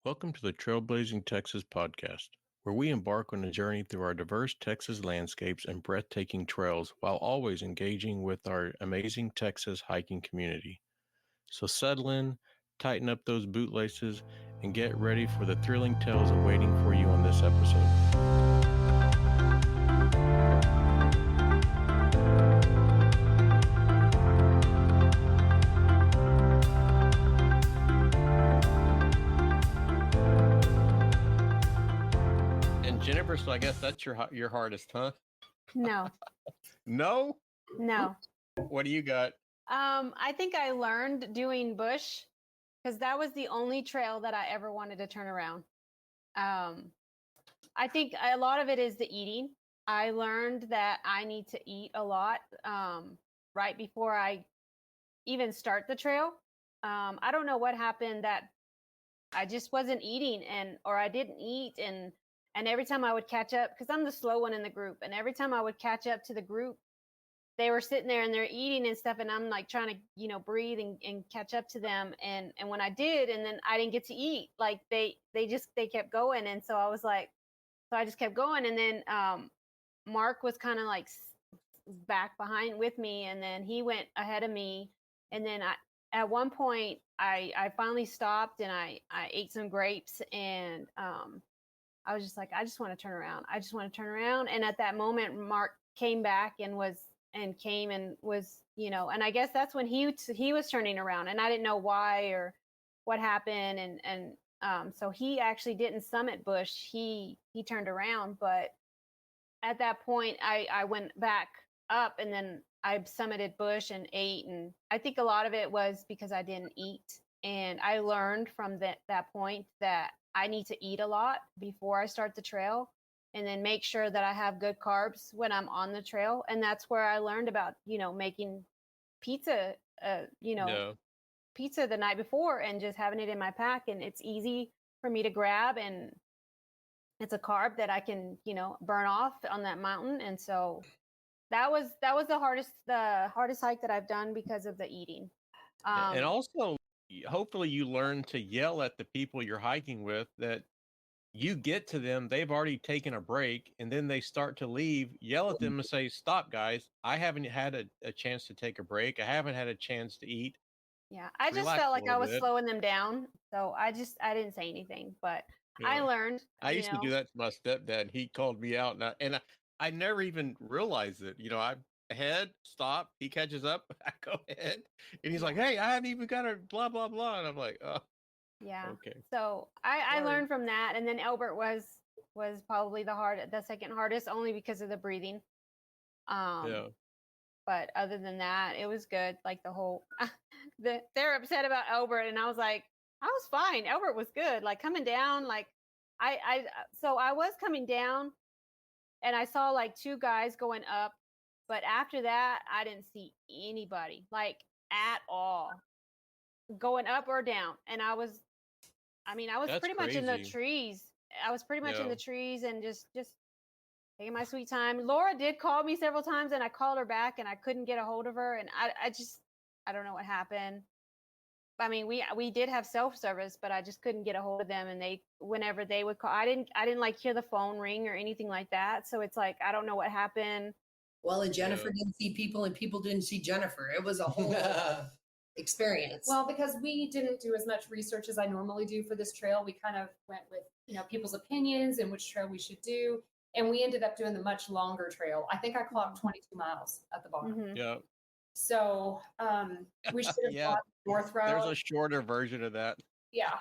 Welcome to the Trailblazing Texas podcast, where we embark on a journey through our diverse Texas landscapes and breathtaking trails while always engaging with our amazing Texas hiking community. So settle in, tighten up those bootlaces, and get ready for the thrilling tales awaiting for you on this episode. And Jennifer, so I guess that's your hardest, huh? No, No? no. What do you got? I think I learned doing bush because that was the only trail that I ever wanted to turn around. I think a lot of it is the eating. I learned that I need to eat a lot right before I even start the trail. I don't know what happened that I just wasn't eating or I didn't eat and every time I would catch up because I'm the slow one in the group, and every time I would catch up to the group, they were sitting there and they're eating and stuff, and I'm like trying to breathe and catch up to them, and when I did, and then I didn't get to eat, like they kept going, and so I just kept going, and then Mark was kind of like back behind with me, and then he went ahead of me, and then at one point I finally stopped and I ate some grapes, and I was just like, I just want to turn around. I just want to turn around. And at that moment, Mark came back and was, and I guess that's when he was turning around, and I didn't know why or what happened. And so he actually didn't summit bush. He turned around, but at that point I went back up, and then I summited bush and ate. And I think a lot of it was because I didn't eat. And I learned from that point that I need to eat a lot before I start the trail, and then make sure that I have good carbs when I'm on the trail. And that's where I learned about, making pizza, pizza the night before and just having it in my pack. And it's easy for me to grab, and it's a carb that I can, burn off on that mountain. And so that was the hardest hike that I've done because of the eating. And also, hopefully you learn to yell at the people you're hiking with, that you get to them, they've already taken a break, and then they start to leave. Yell at them and say, stop, guys. I haven't had a chance to take a break. I haven't had a chance to eat. Yeah, I just Relax felt a like I little was bit. slowing them down. So I didn't say anything, but I Yeah. learned, I used to do that to my stepdad. He called me out, and I never even realized it. I'm ahead, stop. He catches up. I go ahead, and he's like, "Hey, I haven't even got a blah blah blah," and I'm like, "Oh, Yeah. okay." So I Sorry. learned from that, and then Elbert was probably the second hardest, only because of the breathing. Yeah. But other than that, it was good. Like the whole, they're upset about Elbert, and I was like, I was fine. Elbert was good. Like coming down, like so I was coming down, and I saw like two guys going up, but after that, I didn't see anybody like at all going up or down, and I was That's pretty much in the crazy. trees. I was pretty much in Yeah. the trees and just taking my sweet time. Laura did call me several times, and I called her back, and I couldn't get a hold of her, and I don't know what happened. I mean, we did have self-service, but I just couldn't get a hold of them, and whenever they would call, I didn't like hear the phone ring or anything like that. So it's like I don't know what happened. Well, and Jennifer didn't see people, and people didn't see Jennifer. It was a whole experience. Well, because we didn't do as much research as I normally do for this trail, we kind of went with people's opinions and which trail we should do, and we ended up doing the much longer trail. I think I clocked 22 miles at the bottom. Mhm. Yeah. So we should have Yeah. gone north route. There's a shorter version of that. Yeah.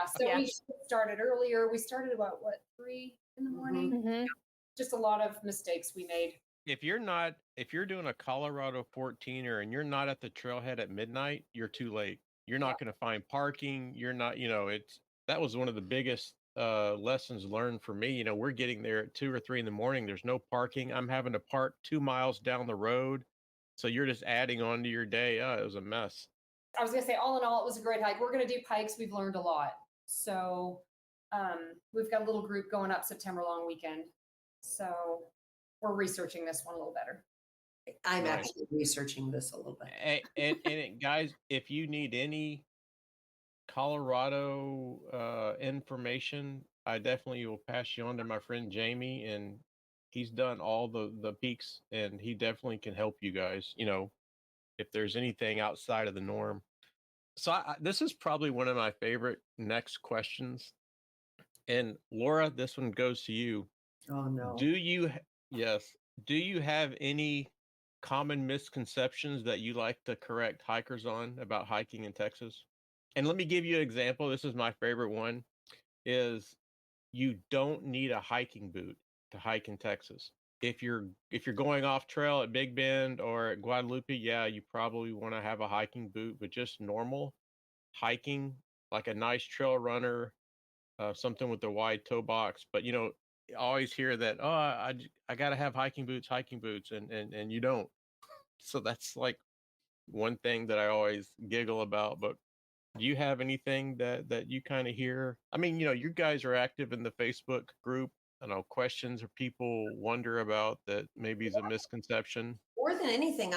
So Yeah. we should have started earlier. We started about 3 in the morning. Mhm. Just a lot of mistakes we made. If you're doing a Colorado 14er and you're not at the trailhead at midnight, you're too late. You're not going to find parking. You're not, that was one of the biggest lessons learned for me. We're getting there at 2 or 3 in the morning. There's no parking. I'm having to park 2 miles down the road. So you're just adding on to your day. It was a mess. I was going to say, all in all, it was a great hike. We're going to do pikes. We've learned a lot. So we've got a little group going up September long weekend. So we're researching this one a little better. I'm actually researching this a little bit. And guys, if you need any Colorado information, I definitely will pass you on to my friend Jamie, and he's done all the peaks, and he definitely can help you guys. If there's anything outside of the norm. So this is probably one of my favorite next questions. And Laura, this one goes to you. Oh no. Yes, do you have any common misconceptions that you like to correct hikers on about hiking in Texas? And let me give you an example. This is my favorite one is you don't need a hiking boot to hike in Texas. If you're going off trail at Big Bend or at Guadalupe, yeah, you probably want to have a hiking boot, but just normal hiking, like a nice trail runner, something with a wide toe box. But I always hear that, oh, I got to have hiking boots, and you don't. So that's like one thing that I always giggle about. But do you have anything that you kind of hear? I mean, you guys are active in the Facebook group. I know questions or people wonder about that maybe is a misconception. More than anything,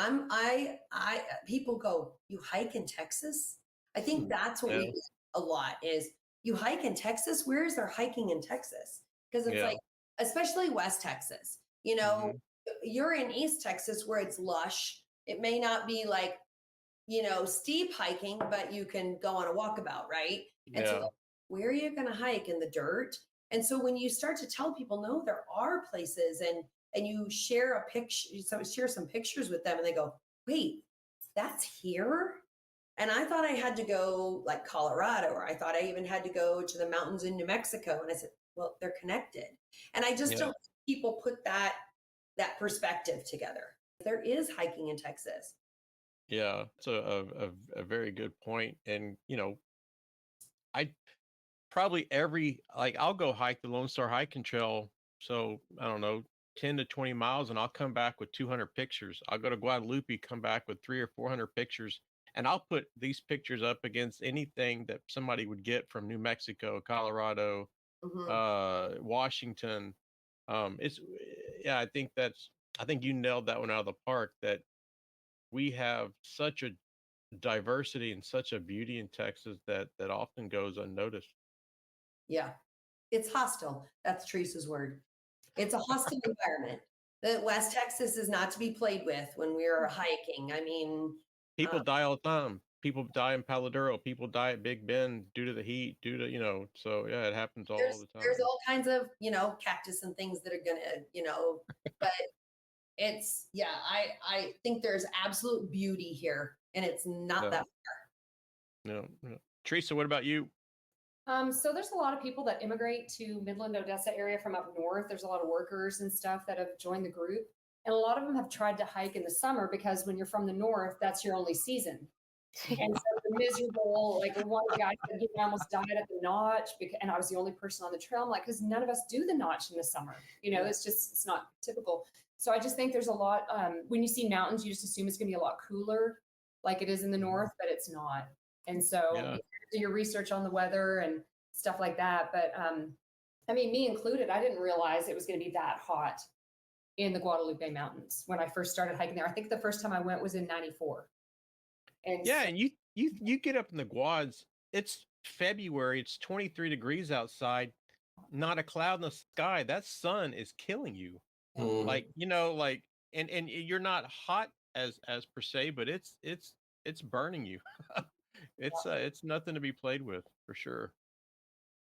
people go, you hike in Texas? I think that's what we Yeah, get a lot is you hike in Texas? Where is there hiking in Texas? Because it's yeah, like, especially West Texas, hmm, you're in East Texas where it's lush. It may not be like, steep hiking, but you can go on a walkabout, right? And so yeah, where are you going to hike in the dirt? And so when you start to tell people, no, there are places and you share a picture, share some pictures with them and they go, wait, that's here? And I thought I had to go like Colorado, or I thought I even had to go to the mountains in New Mexico. And I said, well, they're connected. And I just yeah, don't think people put that perspective together. There is hiking in Texas. yeah. It's a very good point. And I probably I'll go hike the Lone Star Hiking Trail. So I don't know, 10 to 20 miles, and I'll come back with 200 pictures. I'll go to Guadalupe, come back with 300 or 400 pictures, and I'll put these pictures up against anything that somebody would get from New Mexico, Colorado, Mhm. Washington. It's yeah, I think you nailed that one out of the park. That we have such a diversity and such a beauty in Texas that often goes unnoticed. Yeah. It's hostile. That's Teresa's word. It's a hostile environment. The West Texas is not to be played with when we are hiking. I mean, People uh, die all the time. People die in Paladuro. People die at Big Bend due to the heat, due to, so yeah, it happens all the there's time. all kinds of, cactus and things that are gonna, but it's yeah, I think there's absolute beauty here and it's not Yeah. that No, no. Teresa, what about you? So there's a lot of people that immigrate to Midland, Odessa area from up north. There's a lot of workers and stuff that have joined the group. And a lot of them have tried to hike in the summer because when you're from the north, that's your only season. And so they're miserable. Like one guy said, I almost died at the notch and I was the only person on the trail. I'm like, because none of us do the notch in the summer. It's not typical. So I just think there's a lot. When you see mountains, you just assume it's going to be a lot cooler, like it is in the north, but it's not. And so Yeah. you do your research on the weather and stuff like that. But I mean, me included, I didn't realize it was going to be that hot in the Guadalupe Mountains when I first started hiking there. I think the first time I went was in '94. And Yeah, so, and you get up in the quads. It's February. It's 23 degrees outside. Not a cloud in the sky. That sun is killing you. Mhm. Like, and you're not hot as per se, but it's burning you. It's nothing to be played with for sure.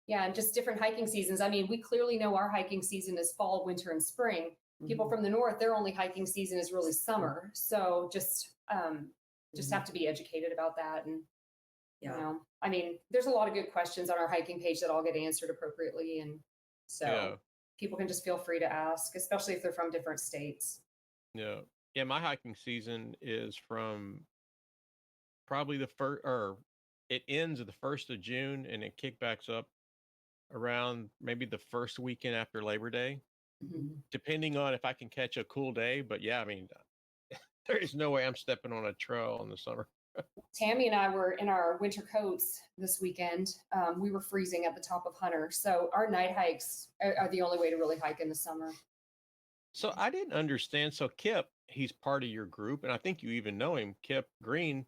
yeah, and just different hiking seasons. I mean, we clearly know our hiking season is fall, winter, and spring. People Mhm. from the north, their only hiking season is really summer. So just have to be educated about that. And Yeah. I mean, there's a lot of good questions on our hiking page that all get answered appropriately, and so Yeah. people can just feel free to ask, especially if they're from different states. Yeah. Yeah, my hiking season is from probably the first, or it ends at the 1st of June and it kickbacks up around maybe the first weekend after Labor Day, Mhm. depending on if I can catch a cool day. But yeah, I mean, there is no way I'm stepping on a trail in the summer. Tammy and I were in our winter coats this weekend. We were freezing at the top of Hunter, so our night hikes are the only way to really hike in the summer. So I didn't understand. So Kip, he's part of your group, and I think you even know him, Kip Green.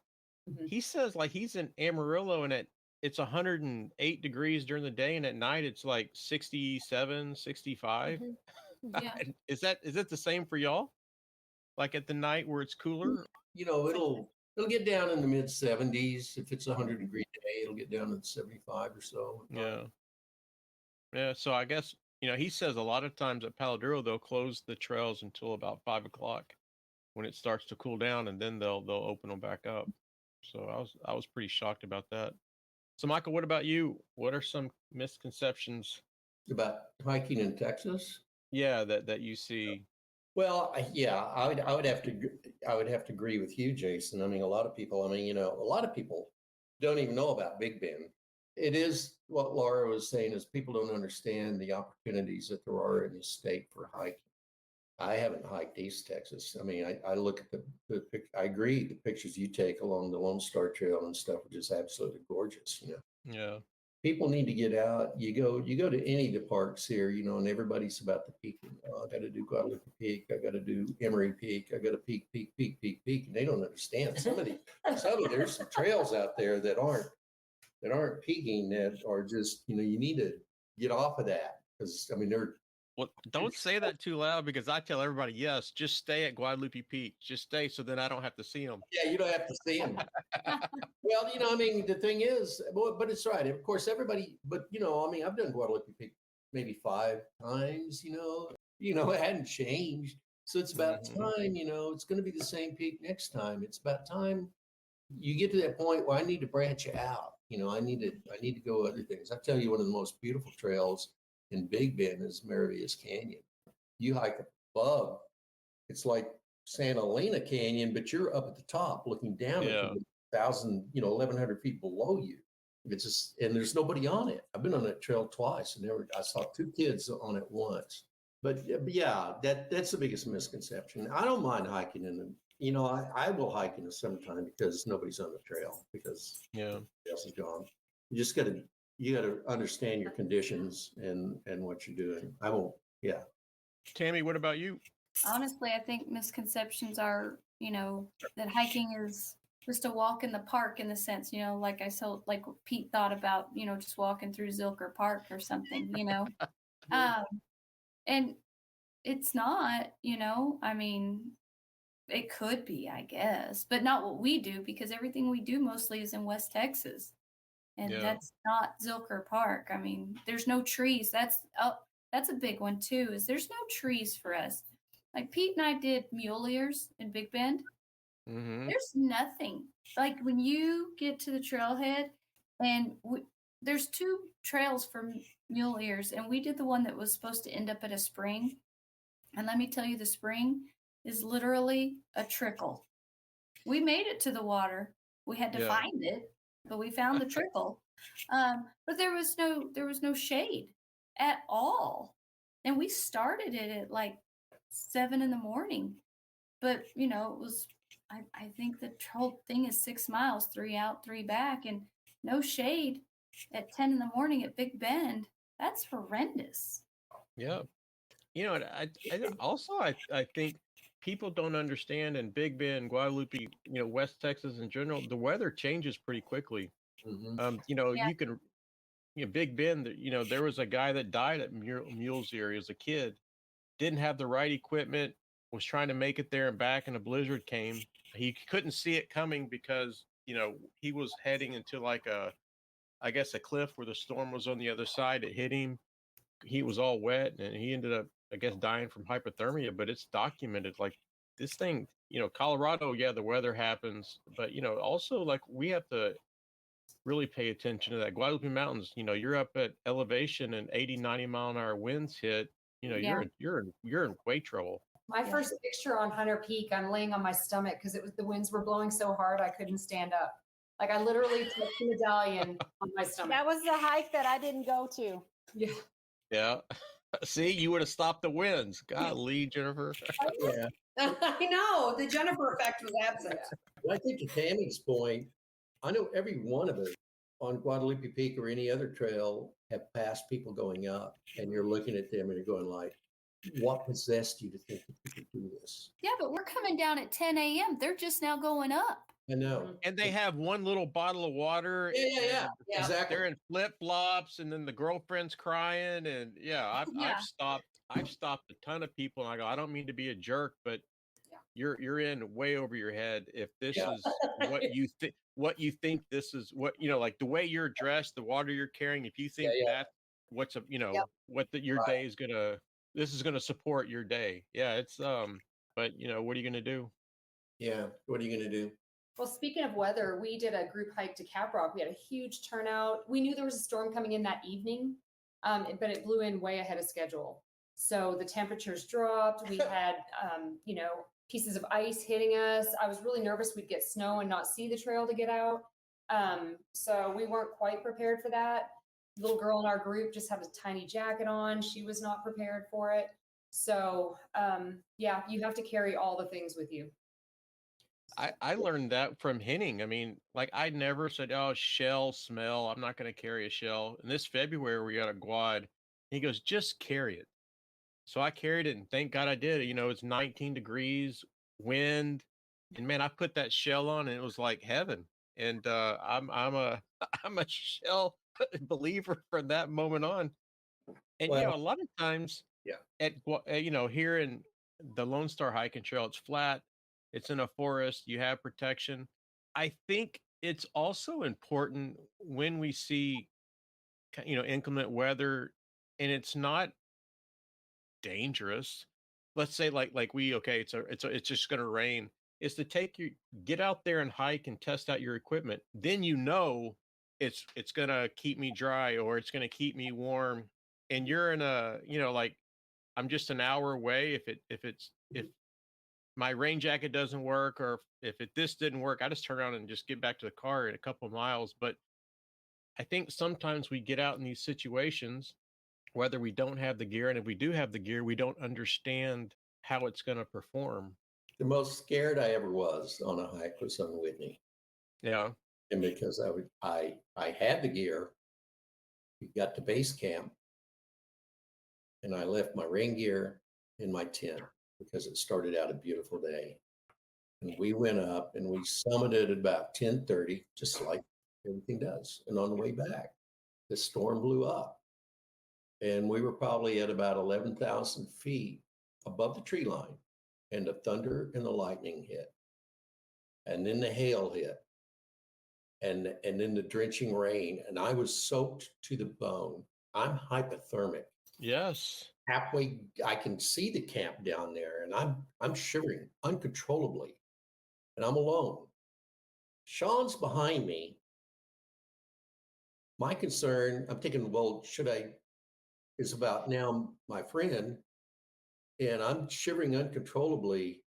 Mhm. He says like he's in Amarillo and at it's 108 degrees during the day, and at night it's like 67, 65. Mhm. Yeah. Is it the same for y'all? Like at the night where it's cooler? You know, it'll get down in the mid 70s. If it's a 100-degree day, it'll get down to 75 or so. Yeah. Yeah. So I guess, he says a lot of times at Paladuro, they'll close the trails until about 5 o'clock when it starts to cool down, and then they'll open them back up. So I was pretty shocked about that. So Michael, what about you? What are some misconceptions? About hiking in Texas. Yeah, that you see. Well, yeah, I would have to agree with you, Jason. I mean, a lot of people don't even know about Big Bend. It is what Laura was saying is people don't understand the opportunities that there are in the state for hiking. I haven't hiked East Texas. I mean, I look at I agree. The pictures you take along the Lone Star Trail and stuff are just absolutely gorgeous. Yeah. People need to get out. You go to any of the parks here, and everybody's about the peaking. Oh, I got to do Guadalupe Peak. I got to do Emory Peak. I got to peak. And they don't understand. There's some trails out there that aren't peaking, that are just, you need to get off of that, because I mean Well, don't say that too loud, because I tell everybody, yes, just stay at Guadalupe Peak. Just stay, so then I don't have to see them. yeah, you don't have to see them. Well, I mean, the thing is, but it's right. Of course, everybody, but I mean, I've done Guadalupe Peak maybe 5 times. It hadn't changed. So it's about time. It's going to be the same peak next time. It's about time you get to that point where I need to branch out. I need to go other things. I tell you, one of the most beautiful trails in Big Bend is Maravillas Canyon. You hike above, it's like Santa Elena Canyon, but you're up at the top looking down at 1,100 feet below you. It's just, and there's nobody on it. I've been on that trail twice, and I saw 2 kids on it once. But yeah, that's the biggest misconception. I don't mind hiking in the, I will hike in the summertime because nobody's on the trail, because Yeah. else is gone. You just you got to understand your conditions and what you're doing. I won't. Yeah. Tammy, what about you? Honestly, I think misconceptions are, that hiking is just a walk in the park, in the sense, like like Pete thought about, just walking through Zilker Park or something, and it's not, I mean, it could be, I guess, but not what we do, because everything we do mostly is in West Texas. And Yeah. that's not Zilker Park. I mean, there's no trees. That's a big one too, is there's no trees for us. Like Pete and I did mule ears in Big Bend. Mm-hmm. There's nothing. Like when you get to the trailhead, and there's 2 trails for mule ears, and we did the one that was supposed to end up at a spring. And let me tell you, the spring is literally a trickle. We made it to the water. We had to find it, but we found the trickle. But there was no shade at all. And we started it at like 7 a.m. But it was, I think the whole thing is 6 miles, 3 out, 3 back, and no shade at 10 a.m. at Big Bend. That's horrendous. Yeah. I think people don't understand in Big Bend, Guadalupe, West Texas in general, the weather changes pretty quickly. Mhm. You can, Big Bend, there was a guy that died at Mule's Ear as a kid, didn't have the right equipment, was trying to make it there and back, and a blizzard came. He couldn't see it coming because, he was heading into like I guess a cliff where the storm was on the other side. It hit him. He was all wet, and he ended up, I guess, dying from hypothermia. But it's documented. Like this thing, Colorado, yeah, the weather happens, but also like we have to really pay attention to that. Guadalupe Mountains, you're up at elevation and 80, 90-mile-an-hour winds hit. Yeah. You're in way trouble. My first picture on Hunter Peak, I'm laying on my stomach because the winds were blowing so hard I couldn't stand up. Like I literally took the medallion on my stomach. That was the hike that I didn't go to. Yeah. Yeah. See, you would have stopped the winds. Golly, Jennifer. Yeah. I know the Jennifer effect was absent. But I think to Tammy's point, I know every one of us on Guadalupe Peak or any other trail have passed people going up, and you're looking at them and you're going like, what possessed you to think that you could do this? Yeah, but we're coming down at 10 a.m. They're just now going up. I know. And they have one little bottle of water. Yeah. and Yeah. Exactly. They're in flip flops, and then the girlfriend's crying, and Yeah. I've stopped a ton of people, and I go, I don't mean to be a jerk, but Yeah. you're in way over your head if this Yeah. is what you think this is, what like the way you're dressed, the water you're carrying. If you think Yeah. that what's a Yep. what your Right. day is this is gonna support your day. Yeah, it's but what are you gonna do? Yeah. What are you going to do? Well, speaking of weather, we did a group hike to Caprock. We had a huge turnout. We knew there was a storm coming in that evening, but it blew in way ahead of schedule. So the temperatures dropped. We had, pieces of ice hitting us. I was really nervous we'd get snow and not see the trail to get out. So we weren't quite prepared for that. Little girl in our group just had a tiny jacket on. She was not prepared for it. So yeah, you have to carry all the things with you. I learned that from Henning. I mean, like I never said, "Oh, shell smell. I'm not going to carry a shell." And this February, we got a quad. He goes, "Just carry it." So I carried it, and thank God I did. It's 19 degrees, wind, and man, I put that shell on, and it was like heaven. And I'm a I'm a shell believer from that moment on. And Well, a lot of times, yeah. here in the Lone Star Hiking Trail, it's flat, it's in a forest, you have protection. I think it's also important when we see, inclement weather, and it's not dangerous. Let's say like we okay, it's just going to rain. Is to get out there and hike and test out your equipment. Then it's going to keep me dry, or it's going to keep me warm. And you're in a, like I'm just an hour away. If my rain jacket doesn't work, or if this didn't work, I just turn around and just get back to the car in a couple of miles. But I think sometimes we get out in these situations, whether we don't have the gear, and if we do have the gear, we don't understand how it's going to perform. The most scared I ever was on a hike was on Whitney. Yeah. And because I had the gear, we got to base camp, and I left my rain gear in my tent because it started out a beautiful day. And we went up and we summited at about 10:30, just like everything does. And on the way back, the storm blew up. And we were probably at about 11,000 feet above the tree line. And the thunder and the lightning hit. And then the hail hit. And then the drenching rain. And I was soaked to the bone. I'm hypothermic. Yes. Halfway, I can see the camp down there, and I'm shivering uncontrollably. And I'm alone. Sean's behind me. My concern, I'm thinking, well, is about now my friend, and I'm shivering uncontrollably,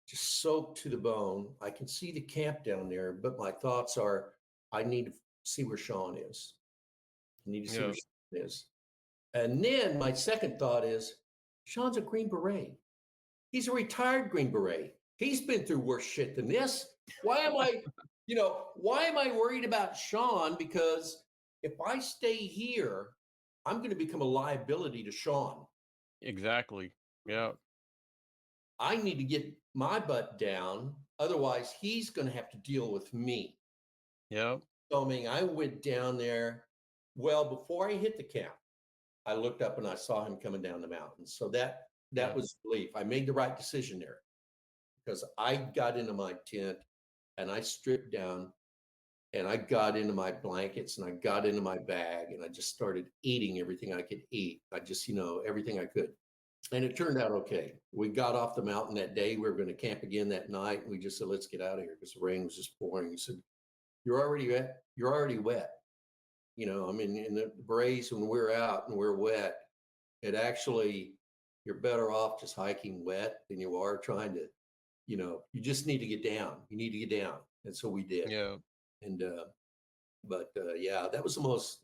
just soaked to the bone. I can see the camp down there, but my thoughts are, I need to see where Sean is. I need to see where Sean is. And then my second thought is, Sean's a Green Beret. He's a retired Green Beret. He's been through worse shit than this. Why am I worried about Sean? Because if I stay here, I'm going to become a liability to Sean. Exactly. Yeah. I need to get my butt down. Otherwise, he's going to have to deal with me. Yeah. So, I went down there. Well, before I hit the camp, I looked up and I saw him coming down the mountain. So that was relief. I made the right decision there, because I got into my tent and I stripped down and I got into my blankets and I got into my bag and I just started eating everything I could eat. I just, everything I could. And it turned out okay. We got off the mountain that day. We were going to camp again that night. And we just said, let's get out of here, because the rain was just pouring. He said, you're already wet. You're already wet. In the berets, when we're out and we're wet, you're better off just hiking wet than you are trying to, you just need to get down. You need to get down. And so we did. Yeah. And, yeah, that was the most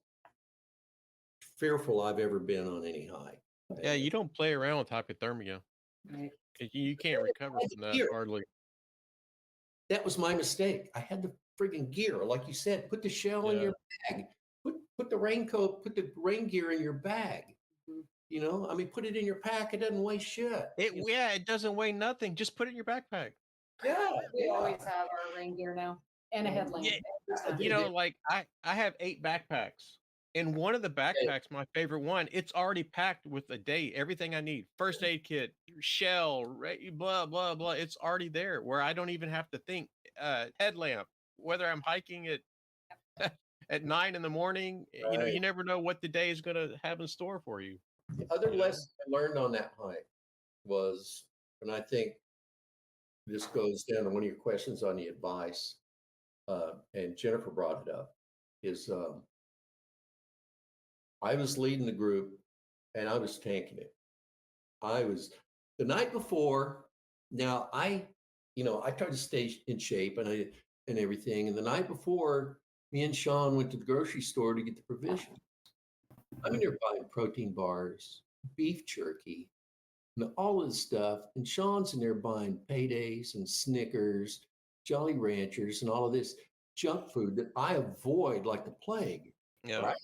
fearful I've ever been on any hike. Yeah. You don't play around with hypothermia. Right. You can't recover from that hardly. That was my mistake. I had the friggin' gear. Like you said, put the shell in your bag. Put the raincoat, put the rain gear in your bag. You know, I mean, put it in your pack. It doesn't weigh shit. It doesn't weigh nothing. Just put it in your backpack. Yeah. We always have our rain gear now and a headlamp. Yeah. every time. You know, like I have 8 backpacks. And one of the backpacks, my favorite one, it's already packed with a date, everything I need. First aid kit, shell, blah, blah, blah. It's already there where I don't even have to think. Headlamp, whether I'm hiking at 9 in the morning, you know, Right. you never know what the day is going to have in store for you. The other You know? lesson I learned on that hike was, and I think this goes down to one of your questions on the advice, and Jennifer brought it up, is I was leading the group and I was tanking it. I was the night before. Now I tried to stay in shape and everything. And the night before, me and Sean went to the grocery store to get the provisions. I'm in there buying protein bars, beef jerky, and all of this stuff. And Sean's in there buying paydays and Snickers, Jolly Ranchers, and all of this junk food that I avoid like the plague. Yeah. Right.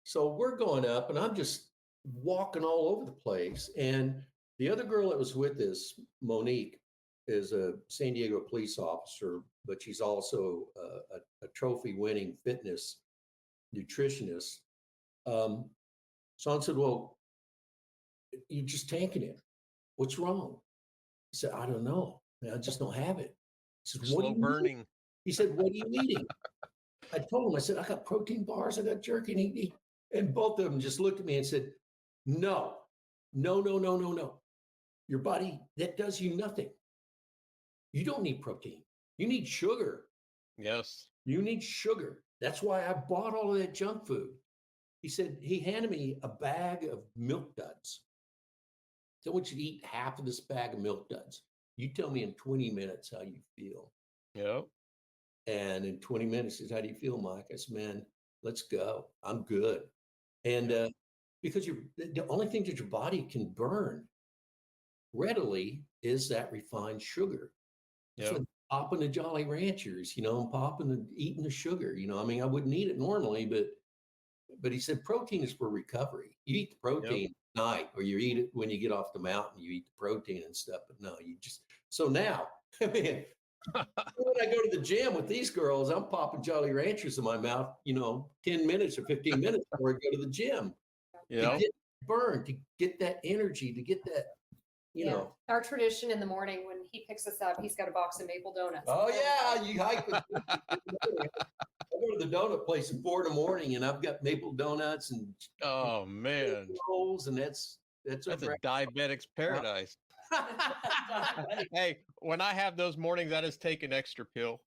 So we're going up, and I'm just walking all over the place. And the other girl that was with us, Monique, is a San Diego police officer, but she's also a trophy-winning fitness nutritionist. Sean said, "Well, you're just tanking it. What's wrong?" I said, "I don't know. I just don't have it." He said, "What Slow are you burning. eating?" He said, "What are you eating?" I told him, I said, "I got protein bars, I got jerky." And both of them just looked at me and said, no. Your body, that does you nothing. You don't need protein. You need sugar. Yes. You need sugar. That's why I bought all of that junk food." He said, he handed me a bag of Milk Duds. So I want you to eat half of this bag of Milk Duds. You tell me in 20 minutes how you feel. Yep. And in 20 minutes, he said, "How do you feel, Mike?" I said, "Man, let's go. I'm good." And because the only thing that your body can burn readily is that refined sugar. That's Yep. like popping the Jolly Ranchers, you know, and popping and eating the sugar. You know, I mean, I wouldn't eat it normally, but he said protein is for recovery. You eat the protein at night, or you eat it when you get off the mountain. You eat the protein and stuff. But no, you just so now, I mean, when I go to the gym with these girls, I'm popping Jolly Ranchers in my mouth, 10 minutes or 15 minutes before I go to the gym You to know? get burned, to get that energy, to get that, you know. Our tradition in the morning when he picks us up, he's got a box of maple donuts. Oh yeah, you hike with me. I go to the donut place at 4 a.m. and I've got maple donuts and Oh man, rolls, and that's that's a breakfast. diabetic's paradise. Hey, when I have those mornings, I just take an extra pill.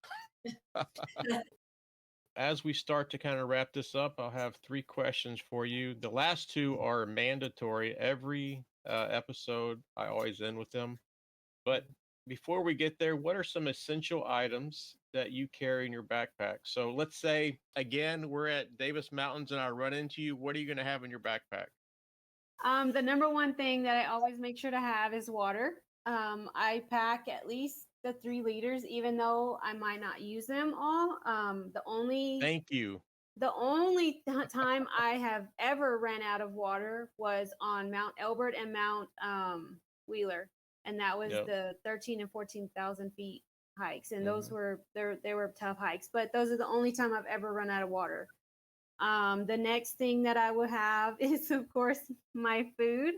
As we start to kind of wrap this up, I'll have 3 questions for you. The last 2 are mandatory. Every episode, I always end with them. But before we get there, what are some essential items that you carry in your backpack? So let's say, again, we're at Davis Mountains and I run into you. What are you going to have in your backpack? The number one thing that I always make sure to have is water. I pack at least the 3 liters, even though I might not use them all. Thank you. The only time I have ever ran out of water was on Mount Elbert and Mount Wheeler, and that was Yep. the 13 and 14,000 feet hikes, and those Mhm. were they were tough hikes. But those are the only time I've ever run out of water. The next thing that I would have is, of course, my food,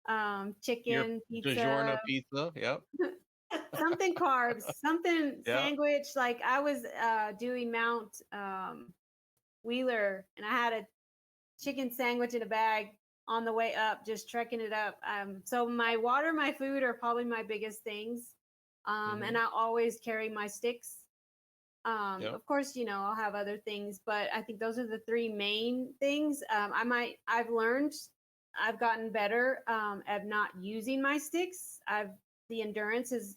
Your chicken, DiGiorno pizza, pizza. Yep. something carbs, something Yeah. sandwich. Like I was doing Mount Wheeler, and I had a chicken sandwich in a bag on the way up, just trekking it up. So my water, my food are probably my biggest things. And I always carry my sticks. Yep. Of course, I'll have other things, but I think those are the 3 main things. I've gotten better at not using my sticks. The endurance is,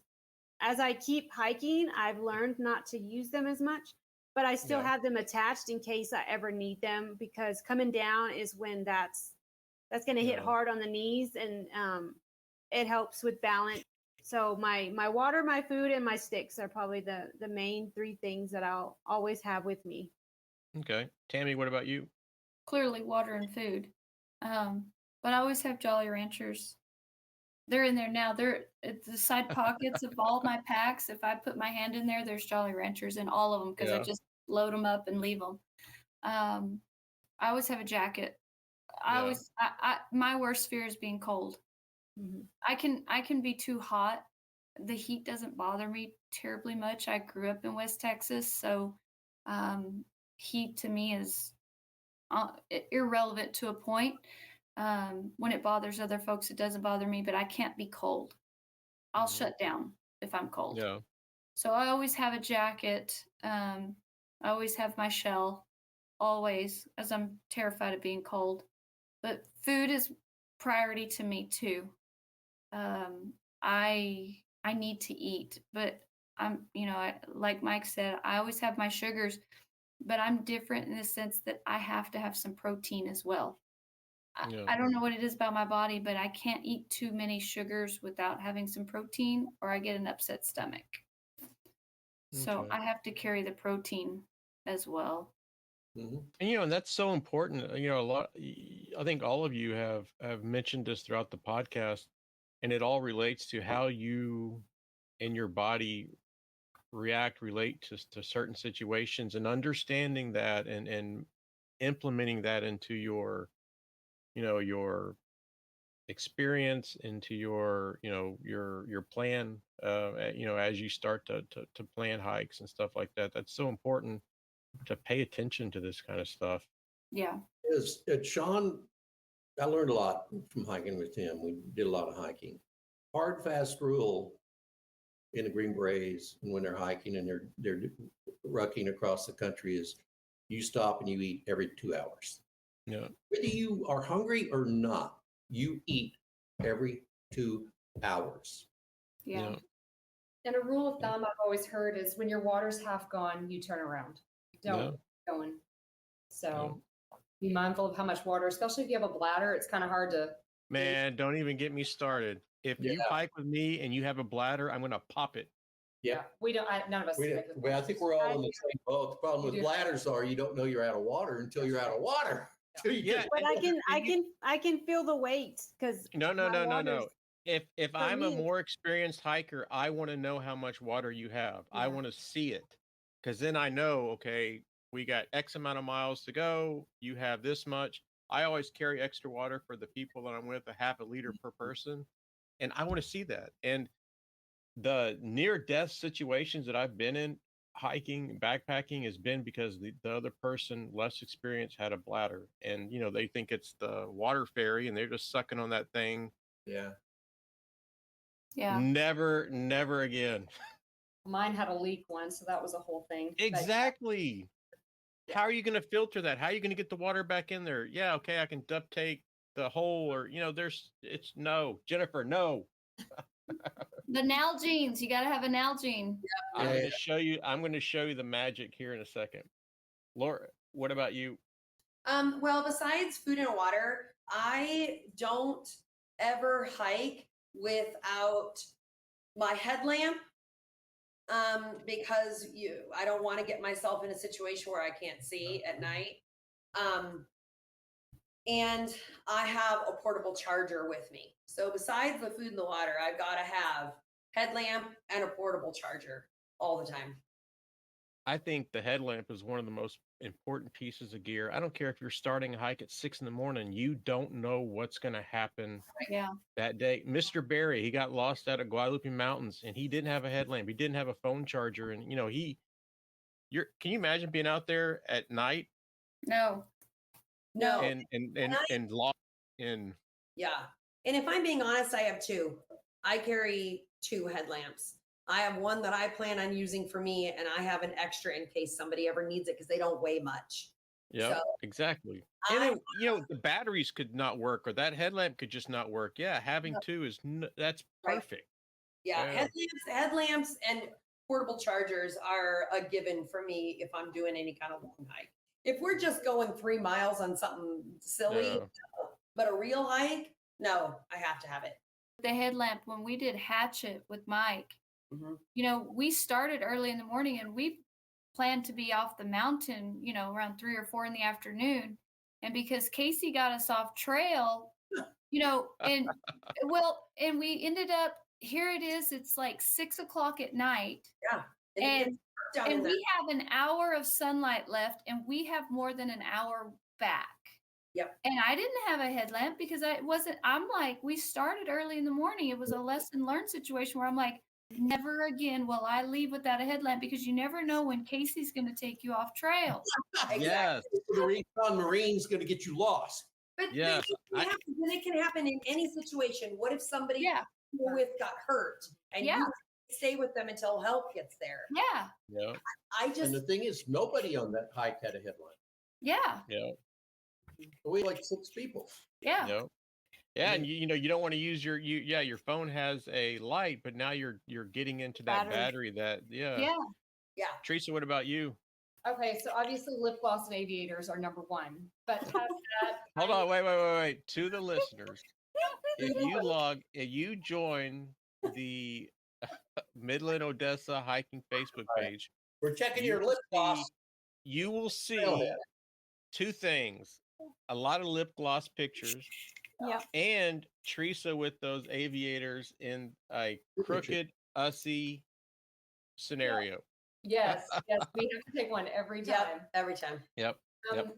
as I keep hiking, I've learned not to use them as much, but I still Yeah. have them attached in case I ever need them, because coming down is when that's going to hit Yeah. hard on the knees, and it helps with balance. So my water, my food, and my sticks are probably the main 3 things that I'll always have with me. Okay. Tammy, what about you? Clearly, water and food. but I always have Jolly Ranchers. They're in there now. They're at the side pockets of all my packs. If I put my hand in there, there's Jolly Ranchers in all of them because I Yeah. just load them up and leave them. I always have a jacket. Yeah. My worst fear is being cold. Mhm. I can be too hot. The heat doesn't bother me terribly much. I grew up in West Texas, so heat to me is irrelevant to a point. When it bothers other folks, it doesn't bother me, but I can't be cold. I'll Mhm. shut down if I'm cold. Yeah. So I always have a jacket. I always have my shell, always, as I'm terrified of being cold. But food is priority to me too. I need to eat, but like Mike said, I always have my sugars, but I'm different in the sense that I have to have some protein as well. Yeah. I don't know what it is about my body, but I can't eat too many sugars without having some protein, or I get an upset stomach. So Okay. I have to carry the protein as well. Mhm. And and that's so important. A lot. I think all of you have mentioned this throughout the podcast, and it all relates to how you and your body relate to certain situations, and understanding that, and implementing that into your experience, into your plan. As you start to plan hikes and stuff like that. That's so important to pay attention to this kind of stuff. Yeah. Is Sean? I learned a lot from hiking with him. We did a lot of hiking. Hard, fast rule in the Green Berets, and when they're hiking and they're rucking across the country, is you stop and you eat every 2 hours. Yeah. Whether you are hungry or not, you eat every 2 hours. Yeah. Yeah. And a rule of thumb I've always heard is when your water's half gone, you turn around. Don't Yeah. keep going. So be mindful of how much water, especially if you have a bladder. It's kind of hard to. Man, don't even get me started. If you Yeah. hike with me and you have a bladder, I'm going to pop it. Yeah. We don't. None of us. Well, I think we're all in the same boat. The problem You with do. bladders are you don't know you're out of water until you're out of water. Till you Yeah. But I can feel the weight because No. If For I'm a me, more experienced hiker, I want to know how much water you have. I Yeah. want to see it, because then I know, okay, we got X amount of miles to go. You have this much. I always carry extra water for the people that I'm with, a half a liter per person, and I want to see that. And the near death situations that I've been in hiking, backpacking, has been because the other person, less experienced, had a bladder, and they think it's the water fairy and they're just sucking on that thing. Yeah. Yeah. Never again. Mine had a leak once, so that was a whole thing. But Exactly. How are you going to filter that? How are you going to get the water back in there? Yeah, okay, I can duct tape the hole, or no, Jennifer, no. The Nalgene's, you got to have a Nalgene. I'm Yeah. going to show you. I'm going to show you the magic here in a second. Laura, what about you? Well, besides food and water, I don't ever hike without my headlamp. Because I don't want to get myself in a situation where I can't see at night. And I have a portable charger with me. So besides the food and the water, I've got to have headlamp and a portable charger all the time. I think the headlamp is one of the most important pieces of gear. I don't care if you're starting a hike at 6 a.m. You don't know what's going to happen Yeah. that day. Mr. Barry, he got lost out of Guadalupe Mountains, and he didn't have a headlamp. He didn't have a phone charger, and can you imagine being out there at night No. No. and lost in? Yeah. And if I'm being honest, I have two. I carry two headlamps. I have one that I plan on using for me, and I have an extra in case somebody ever needs it because they don't weigh much. Yeah, So, exactly. And then, the batteries could not work, or that headlamp could just not work. Yeah, having two that's Right. perfect. Yeah, headlamps and portable chargers are a given for me if I'm doing any kind of long hike. If we're just going 3 miles on something silly, No. but a real hike, no, I have to have it. The headlamp, when we did Hatchet with Mike, Mhm. we started early in the morning and we planned to be off the mountain, around 3 or 4 in the afternoon. And because Casey got us off trail, and and we ended up, here it is, it's like 6 o'clock at night. Yeah. it And gets dark down in And there. we have an hour of sunlight left, and we have more than an hour back. Yep. And I didn't have a headlamp because I'm like, we started early in the morning. It was a lesson learned situation where I'm like, never again will I leave without a headlamp, because you never know when Casey's going to take you off trail. Yes. The Recon Marine's going to get you lost. But Yes, it can happen in any situation. What if somebody Yeah. you're with got hurt and Yeah. you stay with them until help gets there? Yeah. Yeah. I just And the thing is, nobody on that hike had a headline. Yeah. Yeah. We had like 6 people. Yeah. Yeah. Yeah, and you don't want to use your phone has a light, but now you're getting into that battery that Yeah. yeah. Teresa, what about you? Okay, so obviously lip gloss and aviators are number one, but past that, Hold on, wait. To the listeners, if you join the Midland Odessa hiking Facebook page, We're checking You your lip gloss. you will see Trailhead. 2 things: a lot of lip gloss pictures, Yep. and Teresa with those aviators in a crooked, ussy scenario. yes, we have to take one every time. Yep. Every time. Yep.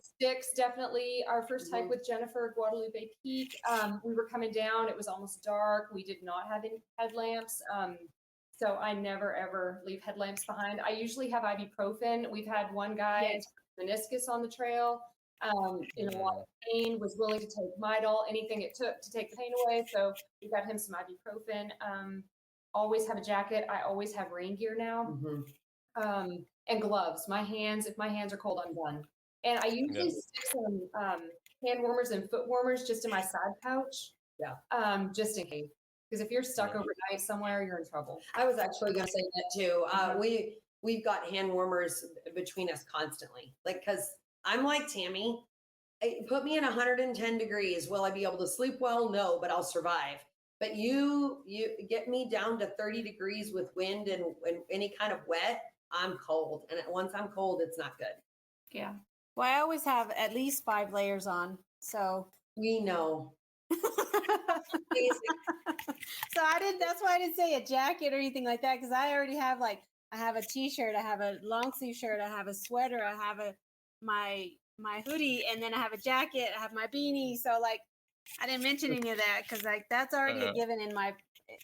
Sticks, definitely. Our first hike Mhm. with Jennifer, Guadalupe Peak. We were coming down. It was almost dark. We did not have any headlamps. So I never ever leave headlamps behind. I usually have ibuprofen. We've had one guy meniscus on the trail, in a lot of pain, was willing to take Midol, anything it took to take the pain away. So we got him some ibuprofen. Always have a jacket. I always have rain gear now. And gloves. If my hands are cold, I'm done. And I usually stick some hand warmers and foot warmers just in my side pouch. Yeah. Just in case. Because if you're stuck overnight somewhere, you're in trouble. I was actually going to say that too. We've got hand warmers between us constantly. Like, cause I'm like Tammy, put me in 110 degrees. Will I be able to sleep well? No, but I'll survive. But you get me down to 30 degrees with wind and any kind of wet, I'm cold. And once I'm cold, it's not good. Yeah. Well, I always have at least 5 layers on. So We know. so that's why I didn't say a jacket or anything like that, because I already have I have a t-shirt, I have a long sleeve shirt, I have a sweater, I have my hoodie, and then I have a jacket, I have my beanie. So I didn't mention any of that because that's already a given in my,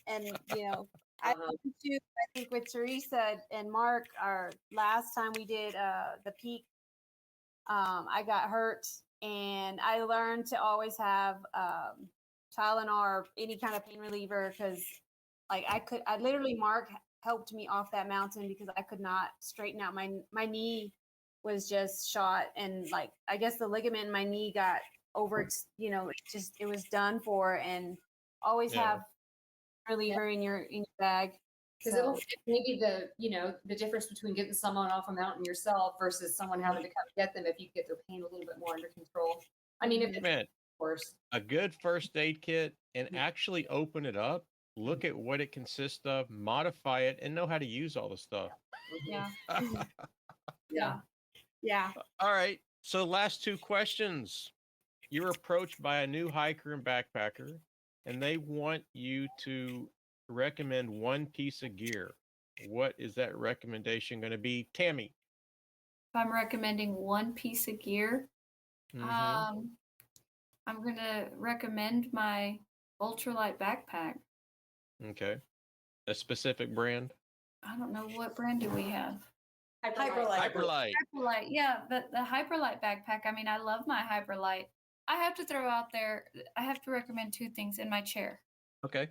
and I think with Teresa and Mark, our last time we did the peak, I got hurt, and I learned to always have Tylenol or any kind of pain reliever, because I literally, Mark helped me off that mountain because I could not straighten out my knee was just shot, and I guess the ligament in my knee got it was done for, and always have reliever in your bag. Because it'll maybe the difference between getting someone off a mountain yourself versus someone having to come get them, if you get their pain a little bit more under control. I mean, if it's Man, worse. a good first aid kit, and actually open it up, look at what it consists of, modify it, and know how to use all the stuff. Yeah. Yeah. All right. So last 2 questions. You're approached by a new hiker and backpacker, and they want you to recommend one piece of gear. What is that recommendation going to be, Tammy? If I'm recommending one piece of gear, I'm going to recommend my ultralight backpack. Okay. A specific brand? I don't know, what brand do we have? Hyperlight. Hyperlight, yeah, the Hyperlight backpack. I mean, I love my Hyperlight. I have to throw out there, I have to recommend 2 things in my chair. Okay.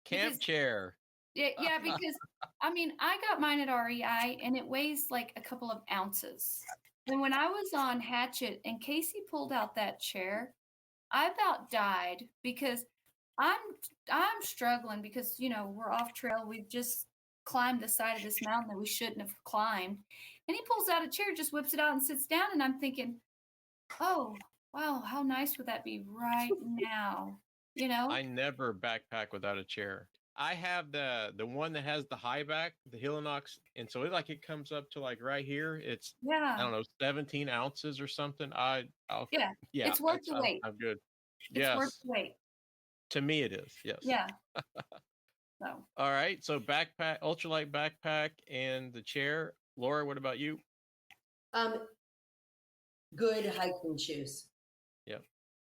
Camp chair. Yeah, because I mean, I got mine at REI and it weighs like a couple of ounces. And when I was on Hatchet and Casey pulled out that chair, I about died because I'm struggling because we're off trail. We've just climbed the side of this mountain that we shouldn't have climbed. And he pulls out a chair, just whips it out and sits down, and I'm thinking, oh, wow, how nice would that be right now? I never backpack without a chair. I have the one that has the high back, the Hillinox, and so it comes up to right here. It's I don't know, 17 ounces or something. It's worth the wait. I'm good. It's worth Yes. the wait. To me, it is. Yes. Yeah. So All right. So backpack, ultralight backpack, and the chair. Laura, what about you? Good hiking shoes. Yeah.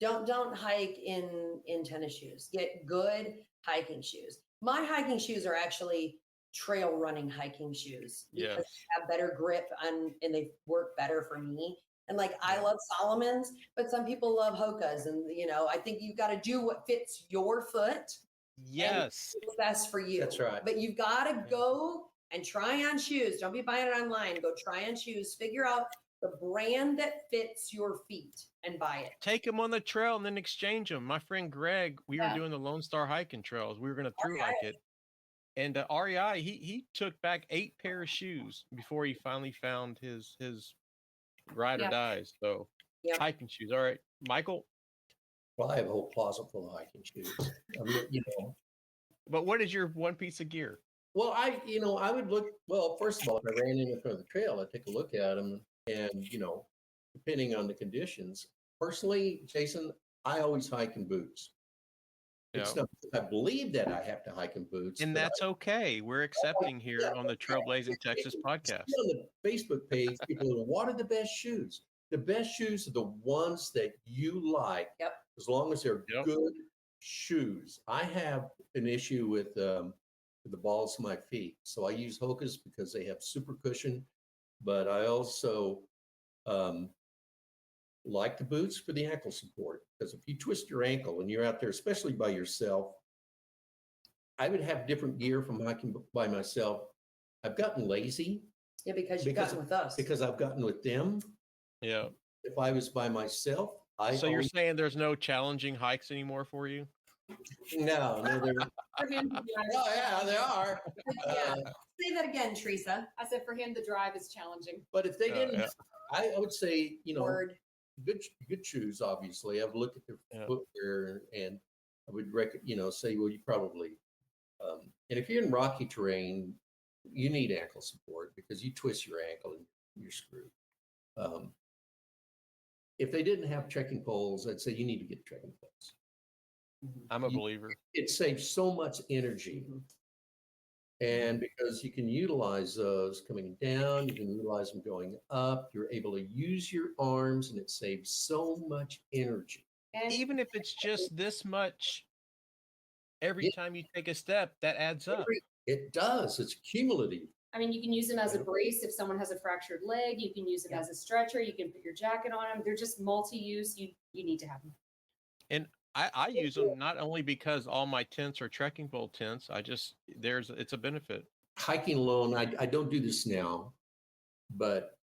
Don't hike in tennis shoes. Get good hiking shoes. My hiking shoes are actually trail running hiking shoes because Yes. they have better grip and they work better for me. And like I Yeah. love Solomon's, but some people love Hoka's, and I think you've got to do what fits your foot. Yes. What's best for you. That's right. But you've got to Yeah. go and try on shoes. Don't be buying it online. Go try on shoes. Figure out the brand that fits your feet and buy it. Take them on the trail and then exchange them. My friend Greg, we were Yeah. doing the Lone Star hiking trails. We were going to through hike it. And REI, he took back 8 pair of shoes before he finally found his ride or Yeah. dies. So Yep. hiking shoes. All right. Michael, Well, I have a whole closet full of hiking shoes. I mean, but what is your one piece of gear? Well, I would look. Well, first of all, if I ran in front of the trail, I'd take a look at them, and depending on the conditions. Personally, Jason, I always hike in boots. It's Yeah. not, I believe that I have to hike in boots, And but that's okay. We're accepting here on the Trailblazing Texas podcast. on the Facebook page, people are, what are the best shoes? The best shoes are the ones that you like. Yep. As long as they're Yep. good shoes. I have an issue with the balls of my feet, so I use Hoka's because they have super cushion. But I also like the boots for the ankle support, because if you twist your ankle and you're out there, especially by yourself, I would have different gear from hiking by myself. I've gotten lazy Yeah, because you've gotten with us. because I've gotten with them. Yeah. If I was by myself, So you're saying there's no challenging hikes anymore for you? no, they're For him, the drive is oh yeah, they are. Yeah. Uh, Say that again, Teresa. I said for him, the drive is challenging. but if they Yeah, didn't, yeah. I would say Word. good shoes. Obviously, I've looked at their Yeah. footwear, and I would say, well, you probably. And if you're in rocky terrain, you need ankle support because you twist your ankle and you're screwed. If they didn't have trekking poles, I'd say you need to get trekking poles. I'm a believer. It saves so much energy. And because you can utilize those coming down, you can utilize them going up, you're able to use your arms, and it saves so much energy. And Even if it's just this much every Yeah. time you take a step, that adds up. It does. It's cumulative. I mean, you can use them as a brace if someone has a fractured leg. You can use them as a stretcher. You can put your jacket on them. They're just multi-use. You need to have them. And I use them not only because all my tents are trekking pole tents. It's a benefit. Hiking alone, I don't do this now, but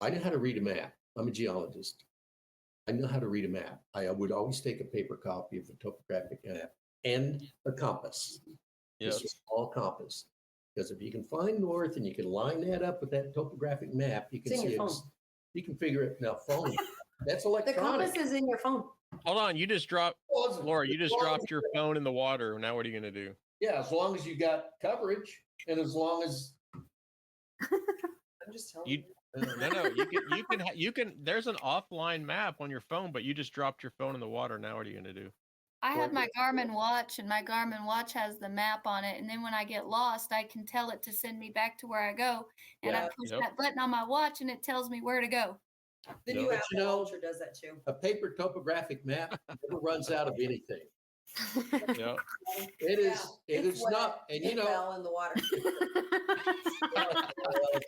I know how to read a map. I'm a geologist. I know how to read a map. I would always take a paper copy of the topographic map and a compass. Yes. Just a small compass. Because if you can find north and you can line that up with that topographic map, you can It's in see your it. phone. You can figure it now. Phone. That's The electronic. compass is in your phone. Hold on. You just dropped, Well, Laura, you as just long dropped as- your phone in the water. Now what are you going to do? Yeah, as long as you got coverage, and as long as I'm just telling You no. You can. There's an offline map on your phone, but you just dropped your phone in the water. Now what are you going to do? I have my Garmin watch, and my Garmin watch has the map on it. And then when I get lost, I can tell it to send me back to where I go. And I Yeah. push Yep. that button on my watch, and it tells me where to go. The No, new but Apple Ultra does that too. a paper topographic map never runs out of anything. Yeah. It is. It It's is wet. not. And It fell in the water.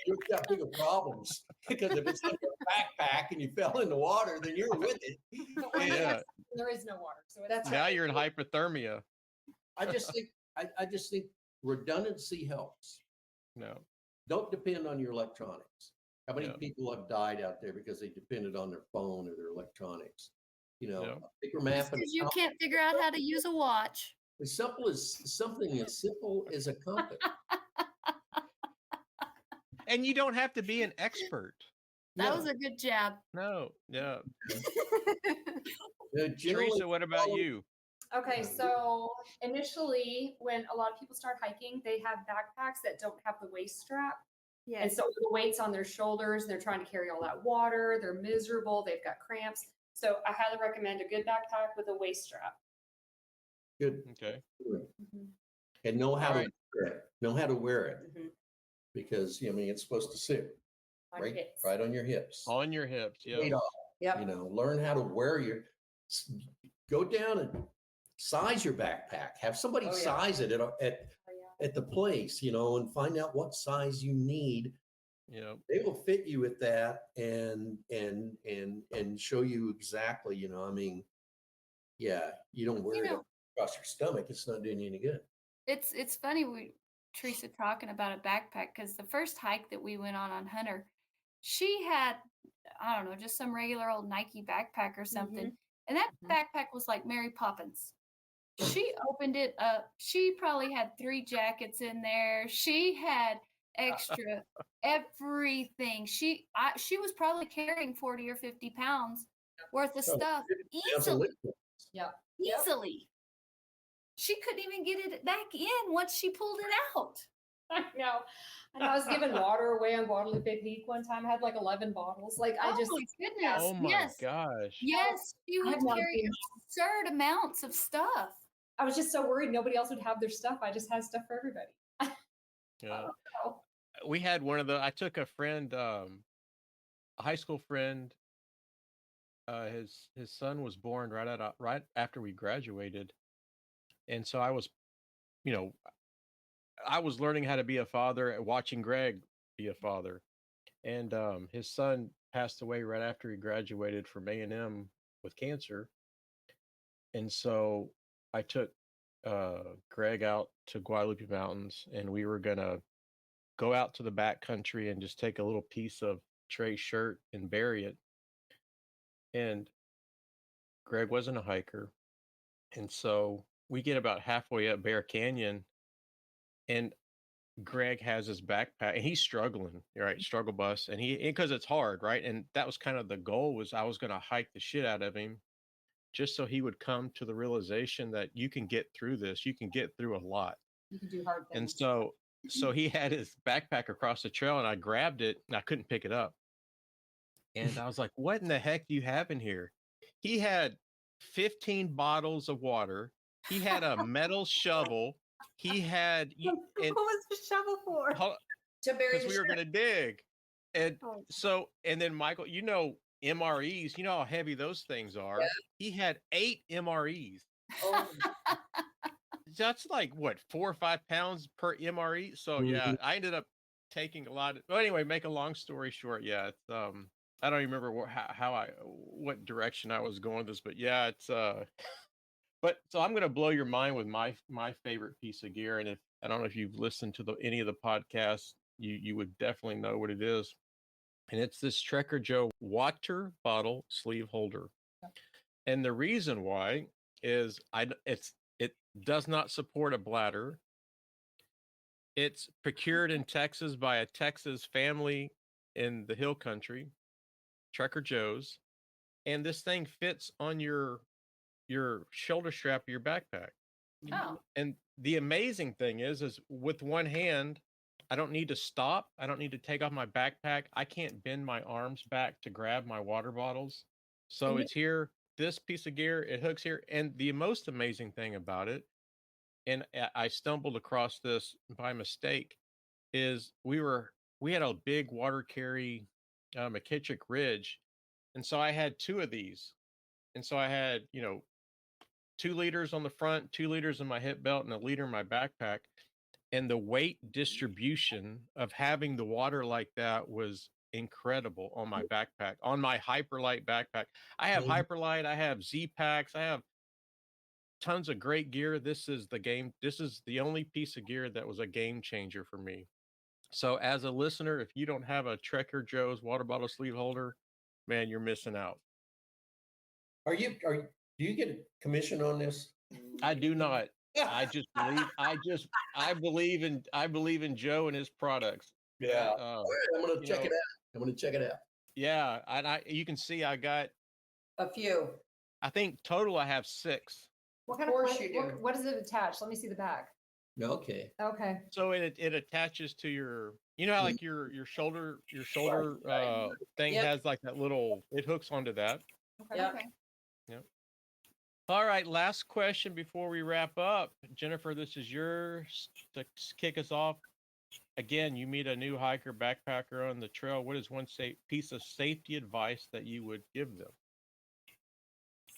you've got bigger problems because if it's like a backpack and you fell in the water, then you're with it. Yeah. There is no water. So it's That's Now you're in hypothermia. I just think redundancy helps. No. Don't depend on your electronics. How many Yeah. people have died out there because they depended on their phone or their electronics? Yeah. A paper map and Because you can't figure out how to use a watch. as simple as something as simple as a compass. And you don't have to be an expert. That No. was a good jab. No. Yeah. Generally, Teresa, what about you? Okay, so initially, when a lot of people start hiking, they have backpacks that don't have the waist strap. And Yes. so the weight's on their shoulders, and they're trying to carry all that water. They're miserable. They've got cramps. So I highly recommend a good backpack with a waist strap. Good. Okay. And know how Alright. to wear it. Know how to wear it Mhm. because I mean it's supposed to sit On right, hips. right on your hips. On your hips. Yeah. Straight off. Yep. You know, learn how to wear your. Go down and size your backpack. Have somebody Oh, yeah. size it Oh, yeah. at the place, you know, and find out what size you need. Yeah. They will fit you with that and show you exactly, you know. I mean, yeah, you don't wear You it know, across your stomach. It's not doing you any good. it's funny Teresa talking about a backpack because the first hike that we went on Hunter, she had I don't know just some regular old Nike backpack or something, and that Mhm. backpack was like Mary Poppins. She opened it up. She probably had 3 jackets in there. She had extra everything. She was probably carrying 40 or 50 pounds worth of Oh, stuff 50 pounds of easily. liquid. Yep. Easily. She couldn't even get it back in once she pulled it out. I know. And I was giving water away on Guadalupe Peak one time. I had like 11 bottles. Like I Oh just, my goodness. Oh my Yes. gosh. Yes. She I would had not carry been- absurd amounts of stuff. I was just so worried nobody else would have their stuff. I just had stuff for everybody. Yeah. Oh, We had one of the I took a friend, a high school friend, his son was born right after we graduated. And so I was, you know, I was learning how to be a father and watching Greg be a father. And his son passed away right after he graduated from A&M with cancer. And so I took Greg out to Guadalupe Mountains, and we were gonna go out to the back country and just take a little piece of Trey's shirt and bury it. And Greg wasn't a hiker, and so we get about halfway up Bear Canyon, and Greg has his backpack, and he's struggling, right? Struggle bus, and because it's hard, right? And that was kind of the goal was I was gonna hike the shit out of him, just so he would come to the realization that you can get through this. You can get through a lot. you can do hard And things. so he had his backpack across the trail, and I grabbed it and I couldn't pick it up. And I was like, what in the heck do you have in here? He had 15 bottles of water. He had a metal shovel. He had What was the shovel for? To bury because the we were ship. going to dig. And Oh. so, and then Michael, you know, MREs, you know how heavy those things are. Yeah. He had 8 MREs. Oh, That's like what 4 or 5 pounds per MRE. So yeah, Mhm. I ended up taking a lot. Well, anyway, make a long story short, yeah, it's I don't even remember what direction I was going with this, but yeah, it's but so I'm gonna blow your mind with my favorite piece of gear, and if I don't know if you've listened to any of the podcasts, you would definitely know what it is, and it's this Trekker Joe water bottle sleeve holder, and the reason why is it does not support a bladder. It's procured in Texas by a Texas family in the hill country, Trekker Joe's, and this thing fits on your shoulder strap of your backpack. Oh. And the amazing thing is with one hand, I don't need to stop. I don't need to take off my backpack. I can't bend my arms back to grab my water bottles. So And it's here, this piece of gear, it hooks here. And the most amazing thing about it, and I stumbled across this by mistake, is we had a big water carry McKittrick Ridge, and so I had 2 of these, and so I had 2 liters on the front, 2 liters in my hip belt, and a liter in my backpack, and the weight distribution of having the water like that was incredible on my backpack, on my hyperlight backpack. I have Mhm. hyperlight, I have Z packs, I have tons of great gear. This is the only piece of gear that was a game changer for me. So as a listener, if you don't have a Trekker Joe's water bottle sleeve holder, man, you're missing out. Do you get a commission on this? I do not. I just believe I believe in Joe and his products. Yeah. Uh, All right, I'm gonna you check know, it out. I'm gonna check it out. yeah, and you can see I got, a few. I think total I have 6. What kind Of of course plate- you do. what does it attach? Let me see the back. Okay. Okay. So it attaches to your, you know how like your shoulder thing Yep. has like that little, it hooks onto that. Okay. Yep. Okay. All right, last question before we wrap up. Jennifer, this is yours to kick us off. Again, you meet a new hiker, backpacker on the trail. What is one piece of safety advice that you would give them?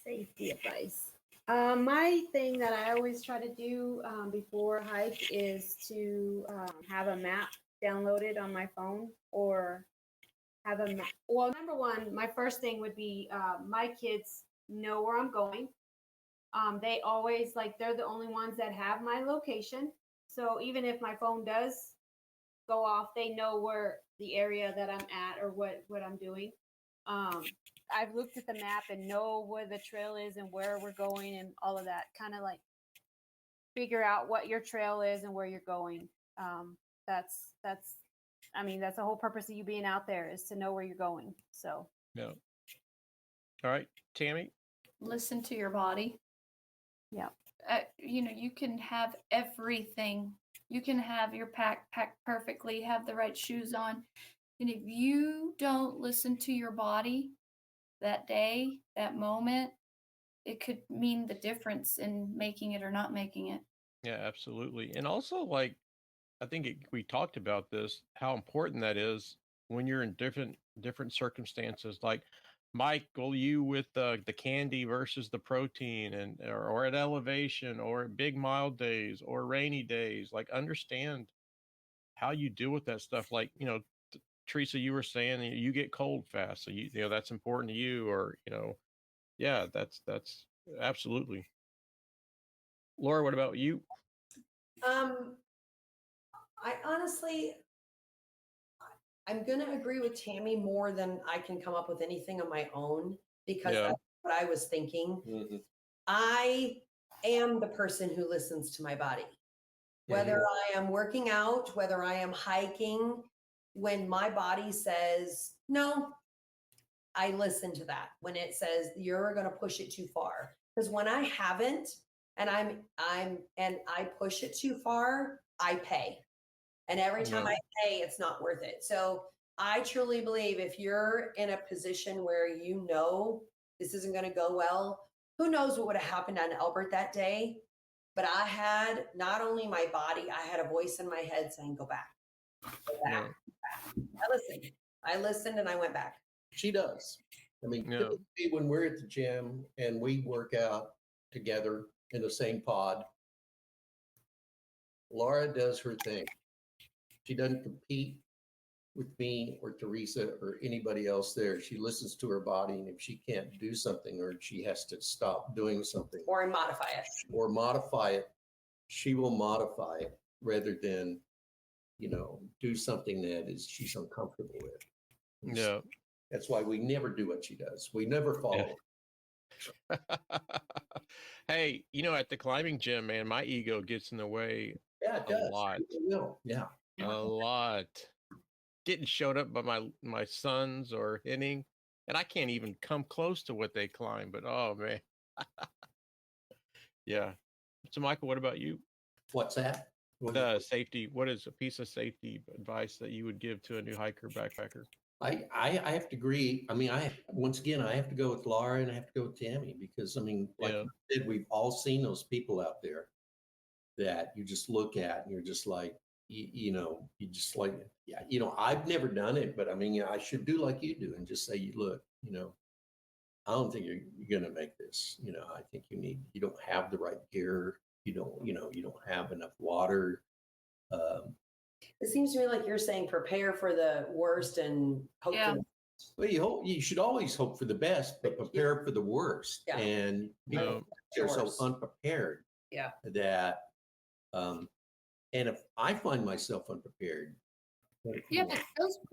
Safety advice. My thing that I always try to do before a hike is to have a map downloaded on my phone or have a map. Well, number one, my first thing would be my kids know where I'm going. They always they're the only ones that have my location. So even if my phone does go off, they know where the area that I'm at or what I'm doing. I've looked at the map and know where the trail is and where we're going and all of that. Kind of like figure out what your trail is and where you're going. That's I mean that's the whole purpose of you being out there is to know where you're going. So No. All right, Tammy. Listen to your body. yeah. You can have everything. You can have your packed perfectly, have the right shoes on. And if you don't listen to your body that day, that moment, it could mean the difference in making it or not making it. Yeah, absolutely. And also, I think we talked about this, how important that is when you're in different circumstances. Like Michael, you with the candy versus the protein, and or at elevation, or at big mild days, or rainy days. Like understand how you deal with that stuff. Like Teresa, you were saying you get cold fast, so you know that's important to you, or yeah, that's absolutely. Laura, what about you? I honestly, I'm going to agree with Tammy more than I can come up with anything on my own because Yeah. that's what I was thinking. Mhm. I am the person who listens to my body. Whether I am working out, whether I am hiking, when my body says no, I listen to that. When it says you're going to push it too far, because when I haven't and I push it too far, I pay. And every time Yeah. I pay, it's not worth it. So I truly believe if you're in a position where you know this isn't going to go well, who knows what would have happened on Albert that day? But I had not only my body, I had a voice in my head saying, go back, go back. Yeah. I listened and I went back. She does. I mean, Yeah. typically when we're at the gym and we work out together in the same pod, Laura does her thing. She doesn't compete with me or Teresa or anybody else there. She listens to her body, and if she can't do something or she has to stop doing something Or modify it. or modify it, she will modify it rather than, do something that is she's uncomfortable with. And Yeah. that's why we never do what she does. We never follow. Hey, at the climbing gym, man, my ego gets in the way Yeah, it a does. lot. It will. Yeah. A lot. Getting showed up by my sons or hitting, and I can't even come close to what they climb. But oh man, yeah. So Michael, what about you? What's that? Safety. What is a piece of safety advice that you would give to a new hiker, backpacker? I have to agree. I mean, once again, I have to go with Laura and I have to go with Tammy because I mean, like Yeah. you said, we've all seen those people out there that you just look at and you're just like, you just like, yeah, I've never done it, but I mean, I should do like you do and just say, look, I don't think you're going to make this. I think you don't have the right gear. You don't have enough water. It seems to me like you're saying prepare for the worst and hope Yeah. for the Well, you should always hope for the best, but prepare for the worst. Yeah. And people are so worst. unprepared. Yeah. That, and if I find myself unprepared, Yeah, but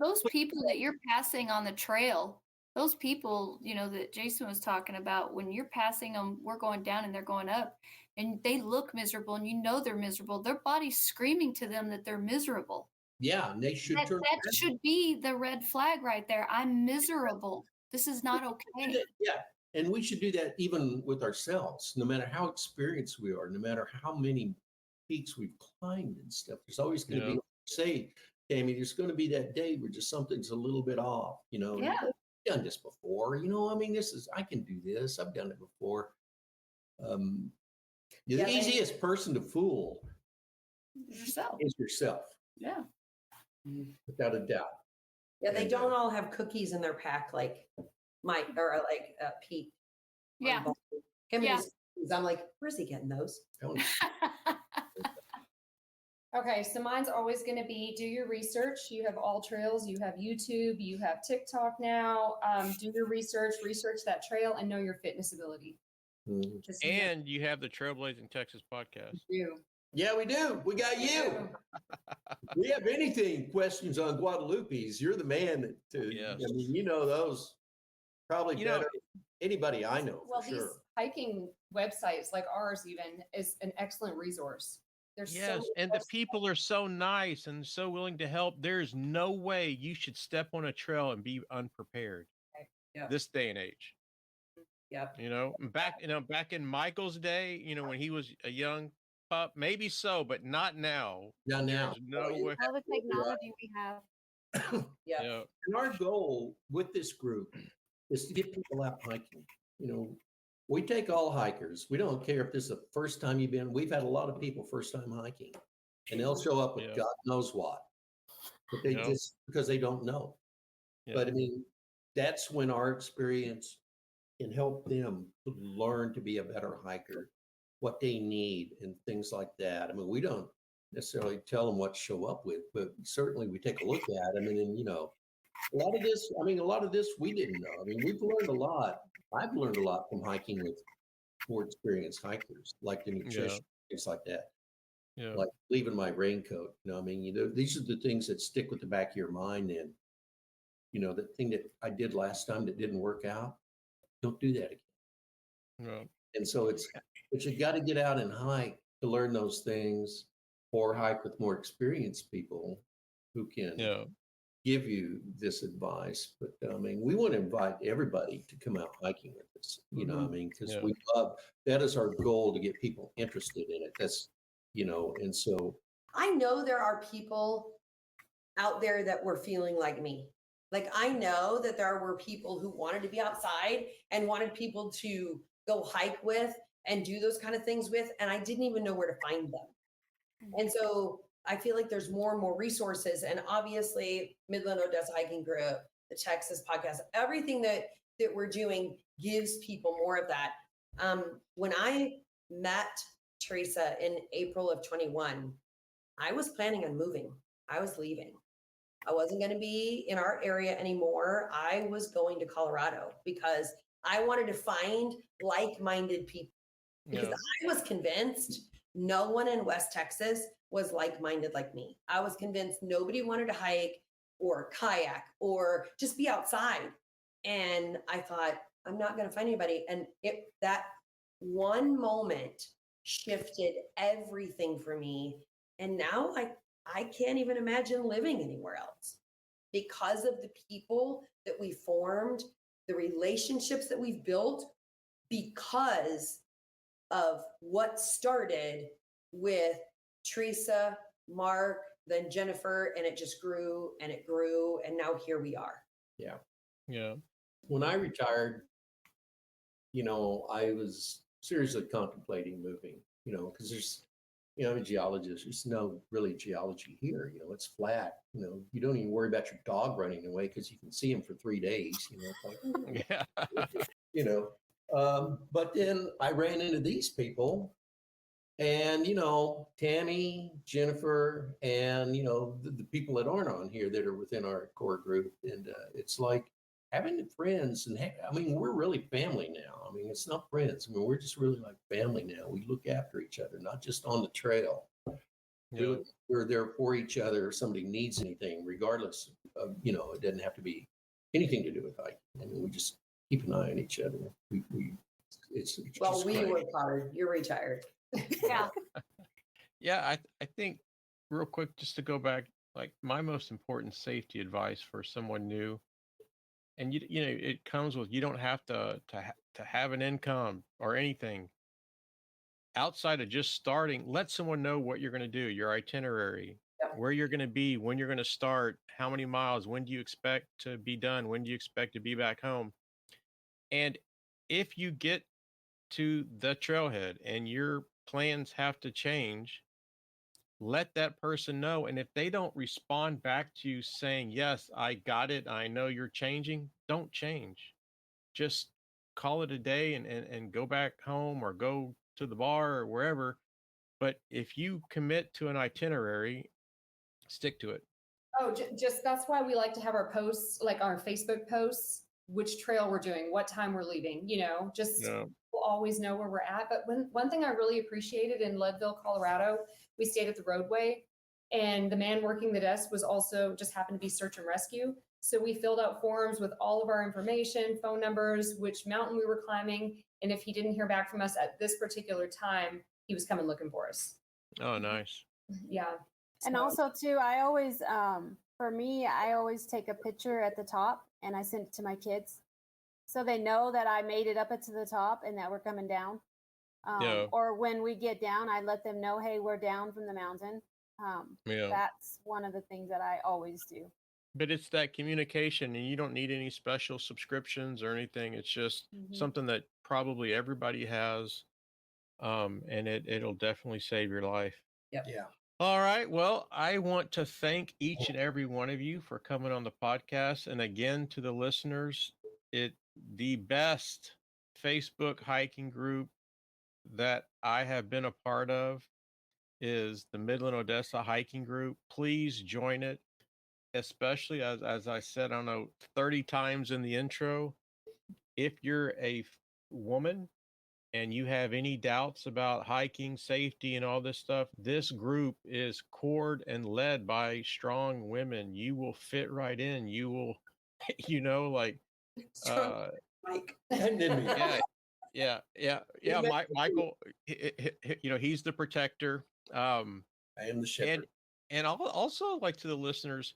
those people that you're passing on the trail, those people, that Jason was talking about, when you're passing them, we're going down and they're going up, and they look miserable, and they're miserable. Their body's screaming to them that they're miserable. yeah, and they should That turn. should be the red flag right there. I'm miserable. This is not okay. Yeah, and we should do that even with ourselves. No matter how experienced we are, no matter how many peaks we've climbed and stuff, there's always going to be, say, Tammy, there's going to be that day where just something's a little bit off, Yeah. done this before. I mean, I can do this. I've done it before. The Yeah, easiest person to fool Yourself. is yourself, Yeah. without a doubt. Yeah, they And, don't all have cookies in their pack like Mike or like Pete. on Yeah. Bumble. Him and Yeah. his cookies. I'm like, where's he getting those? don't- Okay, so mine's always going to be do your research. You have All Trails, you have YouTube, you have TikTok now. Do your research that trail, and know your fitness ability. Mhm. Just know And you have the Trailblazing Texas podcast. you. Yeah, we do. We got you. We have anything questions on Guadalupe's, you're the man to. Yes. I mean, those probably You know, better than anybody I know Well, for these sure. hiking websites like ours even is an excellent resource. There's so Yes, many and the websites. people are so nice and so willing to help. There's no way you should step on a trail and be unprepared. Yeah. This day and age. Yep. Back in Michael's day, when he was a young pup, maybe so, but not now. Not now. There's no way. All the technology we have. Yeah. Yeah. And our goal with this group is to get people out hiking. We take all hikers. We don't care if this is the first time you've been. We've had a lot of people first time hiking, and they'll show up with Yeah. God knows what, but they Yeah. just because they don't know. Yeah. But I mean, that's when our experience can help them to learn to be a better hiker, what they need, and things like that. I mean, we don't necessarily tell them what to show up with, but certainly we take a look at them. And a lot of this we didn't know. I mean, we've learned a lot. I've learned a lot from hiking with more experienced hikers, like the nutrition, things like that. Yeah. Like leaving my raincoat. I mean, these are the things that stick with the back of your mind. And the thing that I did last time that didn't work out, don't do that again. Yeah. And so but you got to get out and hike to learn those things, or hike with more experienced people who can Yeah. give you this advice. But I mean, we want to invite everybody to come out hiking with us, I mean, because Yeah. we love, that is our goal, to get people interested in it. That's, and so. I know there are people out there that were feeling like me. Like, I know that there were people who wanted to be outside and wanted people to go hike with and do those kind of things with, and I didn't even know where to find them. And so I feel like there's more and more resources, and obviously Midland Odessa Hiking Group, the Texas podcast, everything that we're doing gives people more of that. When I met Teresa in April of 21, I was planning on moving. I was leaving. I wasn't going to be in our area anymore. I was going to Colorado because I wanted to find like-minded people, because I was convinced no one in West Texas was like-minded like me. I was convinced nobody wanted to hike or kayak or just be outside. And I thought, I'm not going to find anybody. And that one moment shifted everything for me. And now I can't even imagine living anywhere else because of the people that we formed, the relationships that we've built, because of what started with Teresa, Mark, then Jennifer, and it just grew and it grew. And now here we are. Yeah. Yeah. When I retired, I was seriously contemplating moving, because there's, I'm a geologist. There's no really geology here. It's flat. You don't even worry about your dog running away because you can see him for 3 days. It's like, Yeah. But then I ran into these people, and Tammy, Jennifer, and the people that aren't on here that are within our core group, and it's like having friends. And I mean, we're really family now. I mean, it's not friends. I mean, we're just really like family now. We look after each other, not just on the trail. Yeah. We're there for each other if somebody needs anything, regardless of, it doesn't have to be anything to do with hiking. I mean, we just keep an eye on each other. It's Well, just we great. work hard. You're retired. Yeah. Yeah, I think real quick, just to go back, like my most important safety advice for someone new, and it comes with, you don't have to have an income or anything outside of just starting. Let someone know what you're going to do, your itinerary, Yep. where you're going to be, when you're going to start, how many miles, when do you expect to be done, when do you expect to be back home. And if you get to the trailhead and your plans have to change, let that person know. And if they don't respond back to you saying, yes, I got it, I know you're changing, don't change. Just call it a day and go back home or go to the bar or wherever. But if you commit to an itinerary, stick to it. Oh, just that's why we like to have our posts, like our Facebook posts, which trail we're doing, what time we're leaving, just Yeah. we'll always know where we're at. But one thing I really appreciated in Leadville, Colorado, we stayed at the roadway, and the man working the desk was also just happened to be search and rescue. So we filled out forms with all of our information, phone numbers, which mountain we were climbing. And if he didn't hear back from us at this particular time, he was coming looking for us. Oh, nice. Yeah. And So- also too, I always, for me, I always take a picture at the top and I send it to my kids, so they know that I made it up to the top and that we're coming down. Yeah. Or when we get down, I let them know, hey, we're down from the mountain. Yeah. That's one of the things that I always do. But it's that communication, and you don't need any special subscriptions or anything. It's just Mhm. something that probably everybody has. And it'll definitely save your life. Yeah. All right. Well, I want to thank each and every one of you for coming on the podcast. And again, to the listeners, the best Facebook hiking group that I have been a part of is the Midland Odessa Hiking Group. Please join it, especially as I said, I don't know, 30 times in the intro. If you're a woman and you have any doubts about hiking safety and all this stuff, this group is cored and led by strong women. You will fit right in. You will, like, Strong Mike. And then me. yeah. Michael, he's the protector. I am the shepherd. And also, like, to the listeners,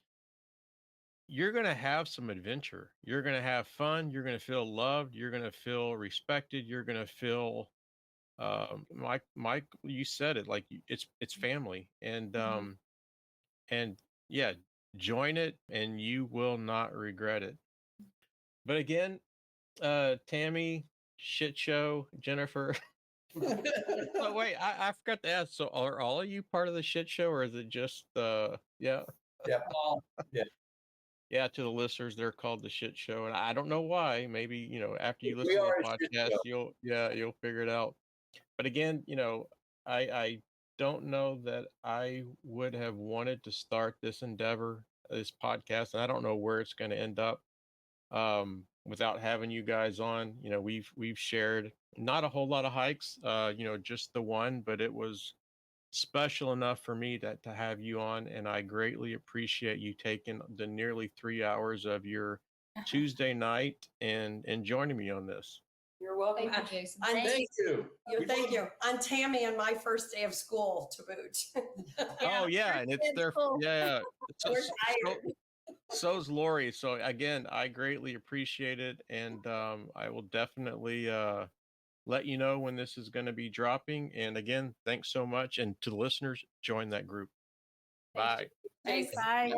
you're going to have some adventure. You're going to have fun. You're going to feel loved. You're going to feel respected. You're going to feel, Mike, you said it, like, it's family. And, and yeah, join it and you will not regret it. But again, Tammy, shit show, Jennifer. Oh, wait, I forgot to ask. So are all of you part of the shit show, or is it just, yeah? Yeah, to the listeners, they're called the shit show, and I don't know why. Maybe, after you listen to are the a shit podcast, show. you'll figure it out. But again, I don't know that I would have wanted to start this endeavor, this podcast, and I don't know where it's going to end up, without having you guys on. We've shared not a whole lot of hikes, just the one, but it was special enough for me to have you on, and I greatly appreciate you taking the nearly 3 hours of your Tuesday night and joining me on this. You're welcome. Thank you, Jason. Thank you. Thank you. On Tammy and my first day of school to boot. Oh yeah, and it's their yeah. So, We're so, tired. so's Lori. So again, I greatly appreciate it, and I will definitely let you know when this is going to be dropping. And again, thanks so much. And to the listeners, join that group. Bye. Thanks. Bye.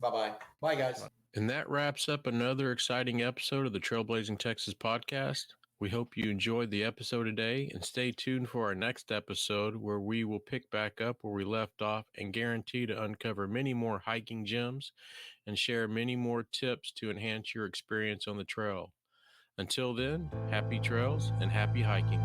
Bye-bye. Bye, guys. And that wraps up another exciting episode of the Trailblazing Texas podcast. We hope you enjoyed the episode today, and stay tuned for our next episode, where we will pick back up where we left off and guarantee to uncover many more hiking gems and share many more tips to enhance your experience on the trail. Until then, happy trails and happy hiking.